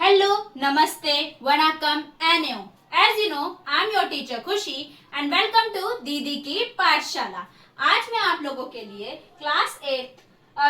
Hello, Namaste, Vanakkam, and you. As you know, I am your teacher Khushi and welcome to दीदी की पाठशाला। आज मैं आप लोगों के लिए क्लास 8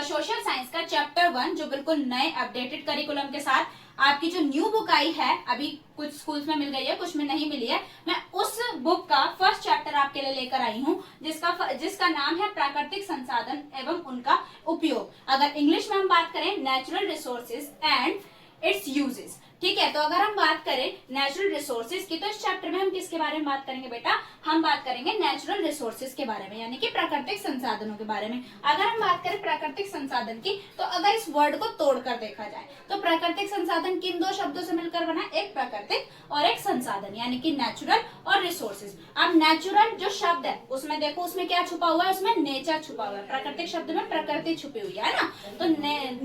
सोशल साइंस का चैप्टर 1 जो बिल्कुल नए अपडेटेड करिकुलम के साथ आपकी जो न्यू बुक आई है, अभी कुछ स्कूल्स में मिल गई है, कुछ में नहीं मिली है, मैं उस बुक का फर्स्ट चैप्टर आपके लिए लेकर आई हूँ जिसका नाम है प्राकृतिक संसाधन एवं उनका उपयोग। अगर इंग्लिश में हम बात करें natural resources and it's uses. ठीक है, तो अगर हम बात करें नेचुरल रिसोर्सेज की तो इस चैप्टर में हम किसके बारे में बात करेंगे बेटा? हम बात करेंगे नेचुरल रिसोर्सेज के बारे में, यानी कि प्राकृतिक संसाधनों के बारे में। अगर हम बात करें प्राकृतिक संसाधन की तो अगर इस वर्ड को तोड़कर देखा जाए तो प्राकृतिक संसाधन किन दो शब्दों से मिलकर बना? एक प्राकृतिक और एक संसाधन, यानी कि नेचुरल और रिसोर्सेज। अब नेचुरल जो शब्द है उसमें देखो, उसमें क्या छुपा हुआ है? उसमें नेचर छुपा हुआ है। प्राकृतिक शब्द में प्रकृति छुपी हुई है ना। तो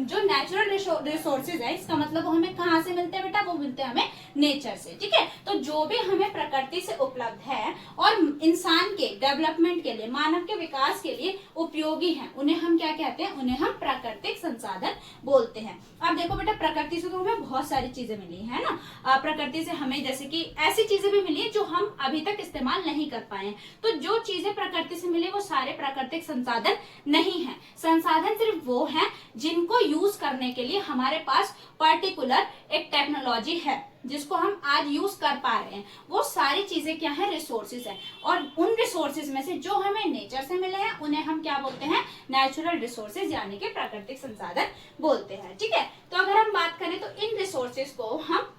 जो नेचुरल रिसोर्सेज है इसका मतलब वो हमें कहाँ से मिलते हैं बेटा? वो मिलते हैं हमें नेचर से। ठीक है, तो जो भी हमें प्रकृति से उपलब्ध है और इंसान के डेवलपमेंट के लिए, मानव के विकास के लिए उपयोगी है, उन्हें हम क्या कहते हैं? उन्हें हम प्राकृतिक संसाधन बोलते हैं। अब देखो बेटा, प्रकृति से तो हमें बहुत सारी चीजें मिली है ना। प्रकृति से हमें जैसे कि ऐसी चीजें भी मिली है जो हम अभी तक इस्तेमाल नहीं कर पाए। तो जो चीजें प्रकृति से मिले वो सारे प्राकृतिक संसाधन नहीं है। संसाधन सिर्फ वो है जिनको यूज करने के लिए हमारे पास पर्टिकुलर एक टेक्नोलॉजी है जिसको हम आज यूज कर पा रहे हैं। वो सारी चीजें क्या है? रिसोर्सेज है। और उन रिसोर्सेज में से जो हमें नेचर से मिले हैं उन्हें हम क्या बोलते हैं? नेचुरल रिसोर्सेज, यानी कि प्राकृतिक संसाधन बोलते हैं। ठीक है, तो अगर हम बात करें तो इन रिसोर्सेज को हम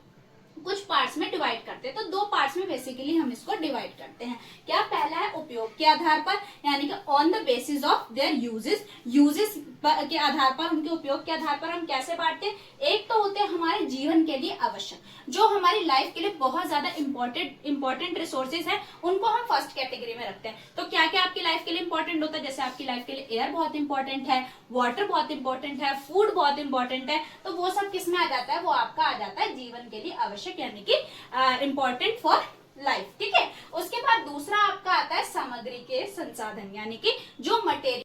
कुछ पार्ट्स में डिवाइड करते हैं। तो दो पार्ट्स में बेसिकली हम इसको डिवाइड करते हैं। क्या? पहला है उपयोग के आधार पर, यानी कि on the basis of their uses. Uses के आधार पर, उनके उपयोग के आधार पर हम कैसे बांटते हैं? एक तो होते हैं हमारे जीवन के लिए आवश्यक, जो हमारी लाइफ के लिए बहुत ज्यादा इंपॉर्टेंट रिसोर्सेज है, उनको हम फर्स्ट कैटेगरी में रखते हैं। तो क्या क्या आपकी लाइफ के लिए इंपॉर्टेंट होता है? जैसे आपकी लाइफ के लिए एयर बहुत इंपॉर्टेंट है, वाटर बहुत इंपॉर्टेंट है, फूड बहुत इंपॉर्टेंट है, तो वो सब किस में आ जाता है? वो आपका आ जाता है जीवन के लिए आवश्यक, यानी कि इंपॉर्टेंट फॉर लाइफ। ठीक है, उसके बाद दूसरा आपका आता है सामग्री के संसाधन, यानी कि जो मटेरियल।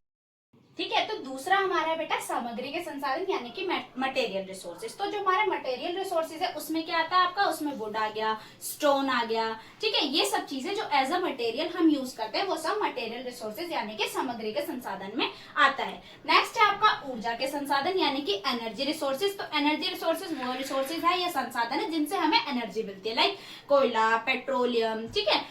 ठीक है, तो दूसरा हमारा है बेटा सामग्री के संसाधन, यानी कि मटेरियल रिसोर्सेज। तो जो हमारे मटेरियल रिसोर्सेज है उसमें क्या आता है आपका? उसमें वुड आ गया, स्टोन आ गया। ठीक है, ये सब चीजें जो एज अ मटेरियल हम यूज करते हैं वो सब मटेरियल रिसोर्सेज, यानी कि सामग्री के संसाधन में आता है। नेक्स्ट है आपका ऊर्जा के संसाधन, यानी कि एनर्जी रिसोर्सेज। तो एनर्जी रिसोर्सेज वो रिसोर्सेज है या संसाधन है जिनसे हमें एनर्जी मिलती है, लाइक कोयला, पेट्रोलियम, ठीक है,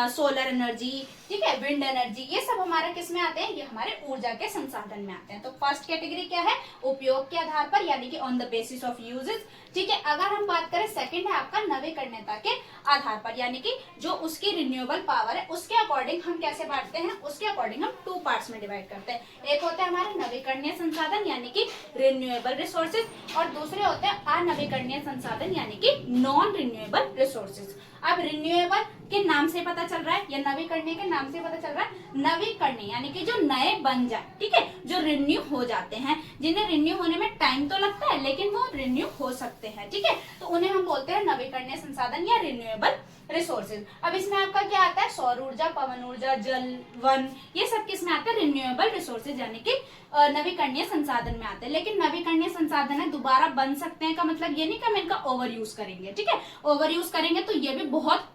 सोलर एनर्जी, ठीक है, विंड एनर्जी। ये सब हमारा किस में आते हैं? ये हमारे ऊर्जा के संसाधन में आते हैं। तो फर्स्ट कैटेगरी क्या है? उपयोग के आधार पर, यानी कि on the basis of uses. ठीक है, अगर हम बात करें सेकंड है आपका नवीकरणीयता के आधार पर, यानी कि जो उसकी रिन्यूएबल पावर है उसके अकॉर्डिंग हम कैसे बांटते हैं? उसके अकॉर्डिंग हम टू पार्ट्स में डिवाइड करते हैं। एक होता है हमारे नवीकरणीय संसाधन, यानी कि रिन्यूएबल रिसोर्सेज, और दूसरे होते हैं अनवीकरणीय संसाधन, यानी कि नॉन रिन्यूएबल रिसोर्सेज। अब रिन्यूएबल के नाम से पता चल रहा है या नवीकरणीय के नाम से पता चल रहा है? नवीकरणीय यानी कि जो नए बन जाए, ठीक है, जो रिन्यू हो जाते हैं, जिन्हें रिन्यू होने में टाइम तो लगता है लेकिन वो रिन्यू हो सकते हैं। ठीक है, तो उन्हें हम बोलते हैं नवीकरणीय संसाधन या रिन्यूएबल रिसोर्सेज। अब इसमें आपका क्या आता है? सौर ऊर्जा, पवन ऊर्जा, जल, वन, ये सब किस में आता है? रिन्यूएबल रिसोर्सेज, यानी कि नवीकरणीय संसाधन में आते हैं। लेकिन नवीकरणीय संसाधन है दोबारा बन सकते हैं का मतलब ये नहीं कि हम इनका ओवर यूज करेंगे। ठीक है, ओवर यूज करेंगे तो ये भी बहुत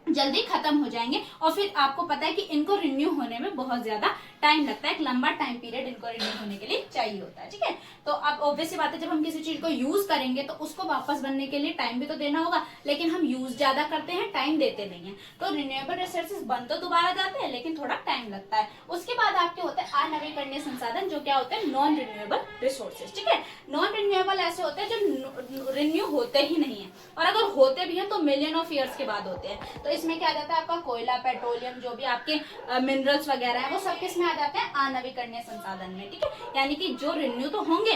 जल्दी खत्म हो जाएंगे, और फिर आपको पता है कि इनको रिन्यू होने में बहुत ज्यादा टाइम लगता है, एक लंबा टाइम पीरियड इनको रिन्यू होने के लिए चाहिए होता है। ठीक है, तो अब ऑब्वियस बात है जब हम किसी चीज को यूज करेंगे तो उसको वापस बनने के लिए टाइम भी तो देना होगा, लेकिन हम यूज ज्यादा करते हैं, टाइम देते नहीं है। तो रिन्यूएबल रिसोर्सेज बन तो दोबारा जाते हैं लेकिन थोड़ा टाइम लगता है। उसके बाद आपके होते हैं अनवीकरणीय संसाधन, जो क्या होते हैं? Non renewable resources. ठीक है, नॉन रिन्यूएबल ऐसे होते हैं जो रिन्यू होते ही नहीं है, और अगर होते भी हैं तो मिलियन ऑफ ईयर्स के बाद होते हैं। तो इसमें क्या आ जाता है आपका? कोयला, पेट्रोलियम, जो भी आपके मिनरल्स वगैरह है वो सब किस में आ जाते हैं? अनवीकरणीय संसाधन में। ठीक है, यानी कि जो रिन्यू तो होंगे,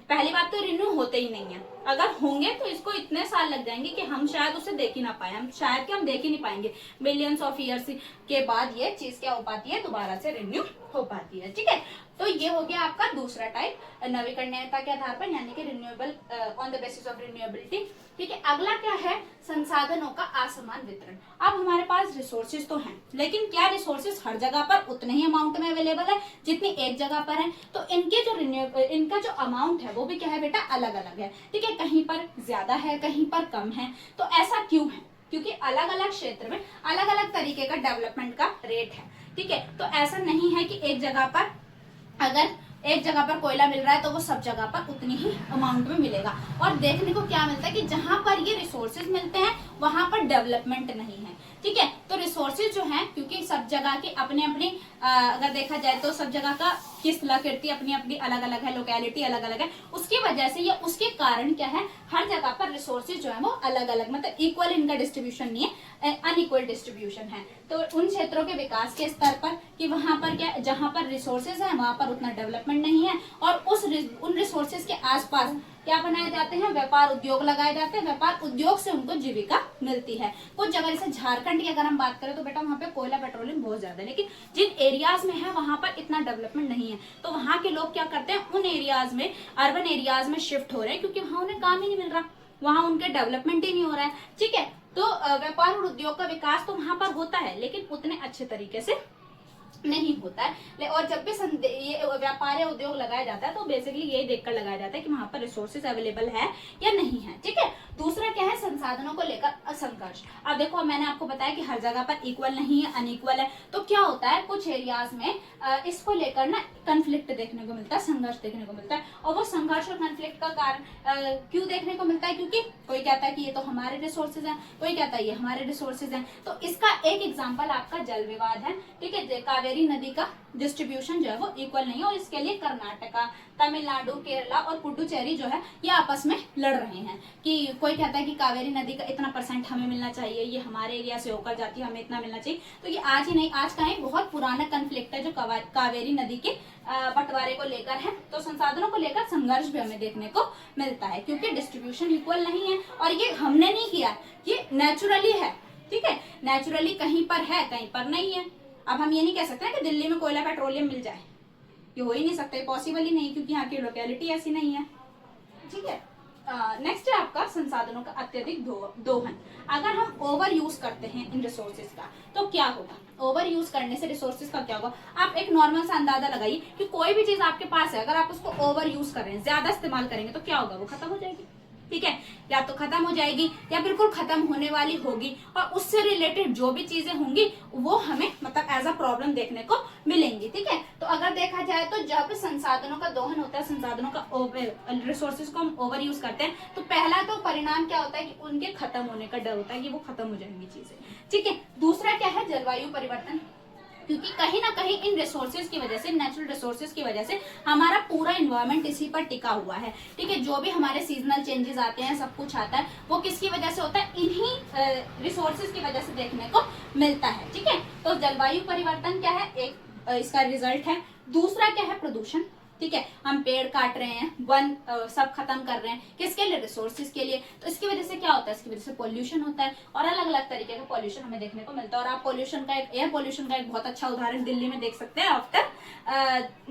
पहली बात तो रिन्यू होते ही नहीं है, अगर होंगे तो इसको इतने साल लग जाएंगे कि हम शायद उसे देख ही ना पाए, हम शायद कि हम देख ही नहीं पाएंगे। मिलियंस ऑफ ईयर्स के बाद ये चीज क्या हो पाती है? दोबारा से रिन्यू हो पाती है। ठीक है, तो ये हो गया आपका दूसरा टाइप, नवीकरणीयता के आधार पर, यानी कि renewable on the basis of renewability. ठीक है, अगला क्या है, संसाधनों का असमान वितरण। अब हमारे पास रिसोर्सेज तो हैं, लेकिन क्या रिसोर्सेज हर जगह पर उतने ही अमाउंट में अवेलेबल है जितनी एक जगह पर है? तो इनका जो अमाउंट है वो भी क्या है बेटा, अलग अलग है। ठीक है, कहीं पर ज्यादा है, कहीं पर कम है। तो ऐसा क्यों है? क्योंकि अलग अलग क्षेत्र में अलग अलग तरीके का डेवलपमेंट का रेट है। ठीक है, तो ऐसा नहीं है कि एक जगह पर, अगर एक जगह पर कोयला मिल रहा है तो वो सब जगह पर उतनी ही अमाउंट में मिलेगा। और देखने को क्या मिलता है कि जहां पर ये रिसोर्सेज मिलते हैं वहां पर डेवलपमेंट नहीं है। ठीक है, तो रिसोर्सेज जो हैं, क्योंकि सब जगह की अपनी अपनी अगर देखा जाए तो सब जगह का की स्थलाकृति अपनी अपनी अलग अलग है, लोकेलिटी अलग अलग है, उसकी वजह से या उसके कारण क्या है, हर जगह पर रिसोर्सेज जो है वो अलग अलग, मतलब इक्वल इनका डिस्ट्रीब्यूशन नहीं है, अनइक्वल डिस्ट्रीब्यूशन है। तो उन क्षेत्रों के विकास के स्तर पर कि वहां पर क्या, जहां पर रिसोर्सेज है वहां पर उतना डेवलपमेंट नहीं है, और उन रिसोर्सेज के आसपास क्या बनाए जाते हैं, व्यापार उद्योग लगाए जाते हैं, व्यापार उद्योग से उनको जीविका मिलती है। कुछ जगह जैसे झारखंड की अगर हम बात करें तो बेटा वहां पे कोयला पेट्रोलियम बहुत ज्यादा है, लेकिन जिन एरियाज में है वहां पर इतना डेवलपमेंट नहीं है। तो वहां के लोग क्या करते हैं, उन एरियाज में, अर्बन एरियाज में शिफ्ट हो रहे हैं, क्योंकि वहां उन्हें काम ही नहीं मिल रहा, वहां उनके डेवलपमेंट ही नहीं हो रहा है। ठीक है, तो व्यापार और उद्योग का विकास तो वहां पर होता है, लेकिन उतने अच्छे तरीके से नहीं होता है। और जब भी ये व्यापार या उद्योग लगाया जाता है तो बेसिकली यही देखकर लगाया जाता है कि वहां पर रिसोर्सेज अवेलेबल है या नहीं है। ठीक है, दूसरा क्या है, संसाधनों को लेकर असंघर्ष। अब देखो, मैंने आपको बताया कि हर जगह पर इक्वल नहीं है, अनइक्वल है। तो क्या होता है, कुछ एरियाज में इसको लेकर ना कंफ्लिक्ट देखने को मिलता है, संघर्ष देखने को मिलता है। और वो संघर्ष और कंफ्लिक्ट का कारण क्यों देखने को मिलता है? क्योंकि कोई कहता है कि ये तो हमारे रिसोर्सेज हैं, कोई कहता है ये हमारे रिसोर्सेज हैं। तो इसका एक एग्जाम्पल आपका जल विवाद है। ठीक है, कावेरी नदी का डिस्ट्रीब्यूशन जो है वो इक्वल नहीं है, और इसके लिए कर्नाटका, तमिलनाडु, केरला और पुडुचेरी जो है ये आपस में लड़ रहे हैं कि कोई कहता है कि कावेरी नदी का इतना % हमें मिलना चाहिए, ये हमारे एरिया से होकर जाती है, हमें इतना मिलना चाहिए। तो ये आज ही नहीं, आज का नहीं, बहुत पुराना कन्फ्लिक्ट है जो कावेरी नदी के बंटवारे को लेकर है। तो संसाधनों को लेकर संघर्ष भी हमें देखने को मिलता है, क्योंकि डिस्ट्रीब्यूशन इक्वल नहीं है, और ये हमने नहीं किया, ये नेचुरली है। ठीक है, नेचुरली कहीं पर है, कहीं पर नहीं है। अब हम ये नहीं कह सकते कि दिल्ली में कोयला पेट्रोलियम मिल जाए, ये हो ही नहीं सकता, पॉसिबल ही नहीं, क्योंकि यहाँ की लोकेलिटी ऐसी नहीं है। ठीक है, नेक्स्ट है आपका संसाधनों का अत्यधिक दोहन। अगर हम ओवर यूज करते हैं इन रिसोर्सेज का तो क्या होगा, ओवर यूज करने से रिसोर्सेज का क्या होगा? आप एक नॉर्मल सा अंदाजा लगाइए कि कोई भी चीज आपके पास है, अगर आप उसको ओवर यूज कर रहे हैं, ज्यादा इस्तेमाल करेंगे तो क्या होगा, वो खत्म हो जाएगी। ठीक है, या तो खत्म हो जाएगी या बिल्कुल खत्म होने वाली होगी, और उससे रिलेटेड जो भी चीजें होंगी वो हमें मतलब एज अ प्रॉब्लम देखने को मिलेंगी। ठीक है, तो अगर देखा जाए तो जब संसाधनों का दोहन होता है, संसाधनों का रिसोर्सेज को हम ओवर यूज करते हैं, तो पहला तो परिणाम क्या होता है कि उनके खत्म होने का डर होता है कि वो खत्म हो जाएंगी चीजें। ठीक है, दूसरा क्या है, जलवायु परिवर्तन। क्योंकि कहीं ना कहीं इन रिसोर्सेज की वजह से, नेचुरल रिसोर्सेज की वजह से हमारा पूरा इन्वायरमेंट इसी पर टिका हुआ है। ठीक है, जो भी हमारे सीजनल चेंजेस आते हैं, सब कुछ आता है, वो किसकी वजह से होता है, इन्हीं रिसोर्सेज की वजह से देखने को मिलता है। ठीक है, तो जलवायु परिवर्तन क्या है, एक इसका रिजल्ट है। दूसरा क्या है, प्रदूषण। ठीक है, हम पेड़ काट रहे हैं, वन सब खत्म कर रहे हैं, किसके लिए, रिसोर्सेज के लिए। तो इसकी वजह से क्या होता है, इसकी वजह से पोल्यूशन होता है, और अलग अलग तरीके का पोल्यूशन हमें देखने को मिलता है। और आप पोल्यूशन का, एयर पोल्यूशन का एक बहुत अच्छा उदाहरण दिल्ली में देख सकते हैं आफ्टर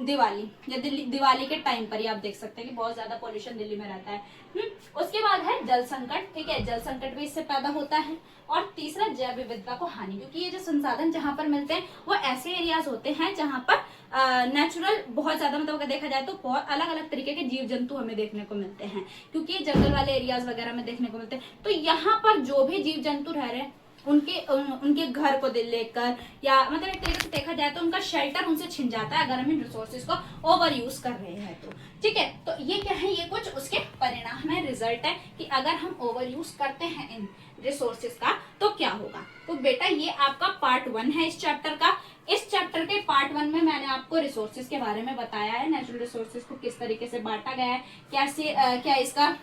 दिवाली, या दिवाली के टाइम पर ही आप देख सकते हैं कि बहुत ज्यादा पोल्यूशन दिल्ली में रहता है। उसके बाद है जल संकट। ठीक है, जल संकट भी इससे पैदा होता है। और तीसरा, जैव विविधता को हानि, क्योंकि ये जो संसाधन जहां पर मिलते हैं वो ऐसे एरियाज होते हैं जहां पर नेचुरल बहुत ज्यादा, मतलब अगर देखा जाए तो बहुत अलग अलग तरीके के जीव जंतु हमें देखने को मिलते हैं, क्योंकि जंगल वाले एरियाज वगैरह में देखने को मिलते हैं। तो यहाँ पर जो भी जीव जंतु रह रहे हैं उनके घर को लेकर, या मतलब एक तरीके से देखा जाए तो उनका शेल्टर उनसे छिन जाता है अगर हम इन रिसोर्सेज को ओवर यूज कर रहे हैं तो। ठीक है, तो ये क्या है, ये कुछ उसके परिणाम है, रिजल्ट है कि अगर हम ओवर यूज करते हैं इन रिसोर्सेज का तो क्या होगा। तो बेटा ये आपका पार्ट 1 है इस चैप्टर का। इस चैप्टर के पार्ट 1 में मैंने आपको रिसोर्सेज के बारे में बताया है, नेचुरल रिसोर्सेज को किस तरीके से बांटा गया है, कैसे क्या इसका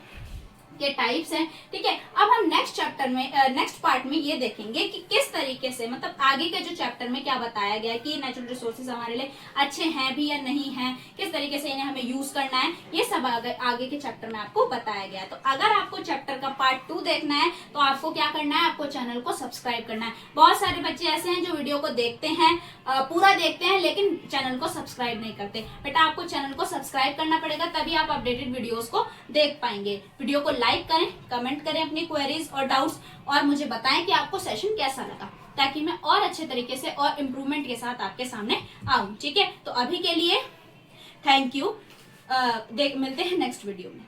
के टाइप्स हैं, ठीक है। अब हम नेक्स्ट चैप्टर में नेक्स्ट पार्ट में ये देखेंगे कि किस तरीके से मतलब आगे के जो चैप्टर में क्या बताया गया है कि नेचुरल रिसोर्सेज हमारे लिए अच्छे हैं भी या नहीं हैं, किस तरीके से इन्हें हमें यूज करना है, ये सब आगे के चैप्टर में आपको बताया गया है। तो अगर आपको चैप्टर का पार्ट 2 देखना है तो आपको क्या करना है, आपको चैनल को सब्सक्राइब करना है। बहुत सारे बच्चे ऐसे हैं जो वीडियो को देखते हैं, पूरा देखते हैं लेकिन चैनल को सब्सक्राइब नहीं करते। बेटा आपको चैनल को सब्सक्राइब करना पड़ेगा, तभी आप अपडेटेड वीडियोस को देख पाएंगे। वीडियो को लाइक करें, कमेंट करें अपनी क्वेरीज और डाउट्स, और मुझे बताएं कि आपको सेशन कैसा लगा, ताकि मैं और अच्छे तरीके से और इम्प्रूवमेंट के साथ आपके सामने आऊं, ठीक है। तो अभी के लिए थैंक यू, मिलते हैं नेक्स्ट वीडियो में।